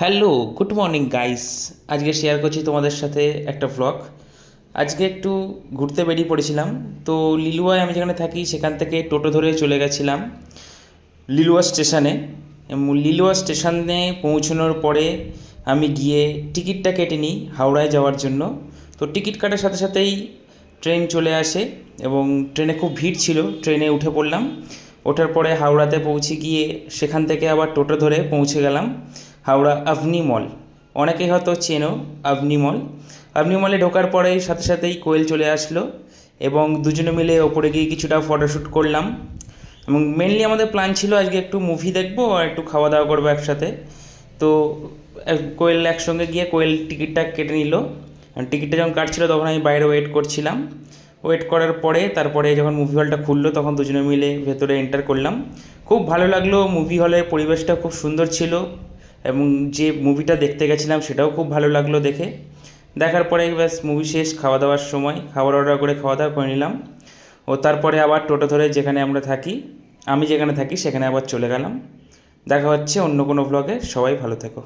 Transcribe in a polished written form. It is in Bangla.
Hello, good morning guys. আজকে শেয়ার করছি তোমাদের সাথে একটা ভ্লগ। আজকে একটু ঘুরতে বেরিয়ে পড়েছিলাম। তো লিলুয়ায় আমি যেখানে থাকি সেখান থেকে টোটো ধরে চলে গেছিলাম লিলুয়া স্টেশনে। লিলুয়া স্টেশনে পৌঁছানোর পরে আমি গিয়ে টিকিটটা কেটে নিই হাওড়ায় যাওয়ার জন্য। তো টিকিট কাটার সাথে সাথেই ট্রেন চলে আসে এবং ট্রেনে খুব ভিড় ছিল। ট্রেনে উঠে পড়লাম। ওঠার পরে হাওড়াতে পৌঁছে গিয়ে সেখান থেকে আবার টোটো ধরে পৌঁছে গেলাম হাওড়া আভনি মল। অনেকেই হয়তো চেনো আভনি মল। আভনি মলে ঢোকার পরেই সাথে সাথেই কোয়েল চলে আসলো এবং দুজনে মিলে ওপরে গিয়ে কিছুটা ফটোশ্যুট করলাম। এবং মেনলি আমাদের প্ল্যান ছিল আজকে একটু মুভি দেখবো আর একটু খাওয়া দাওয়া করবো একসাথে। তো কোয়েল একসঙ্গে গিয়ে কোয়েল টিকিটটা কেটে নিল। টিকিটটা যখন কাটছিল তখন আমি বাইরে ওয়েট করছিলাম। ওয়েট করার পরে তারপরে যখন মুভি হলটা খুললো তখন দুজনে মিলে ভেতরে এন্টার করলাম। খুব ভালো লাগলো। মুভি হলের পরিবেশটা খুব সুন্দর ছিল এবং যে মুভিটা দেখতে গেছিলাম সেটাও খুব ভালো লাগলো দেখে। দেখার পরে ব্যাস মুভি শেষ, খাওয়া দাওয়ার সময় খাবার অর্ডার করে খাওয়া দাওয়া করে নিলাম। ও তারপরে আবার টোটো ধরে যেখানে আমরা থাকি, আমি যেখানে থাকি সেখানে আবার চলে গেলাম। দেখা হচ্ছে অন্য কোনো ভ্লগে। সবাই ভালো থেকো।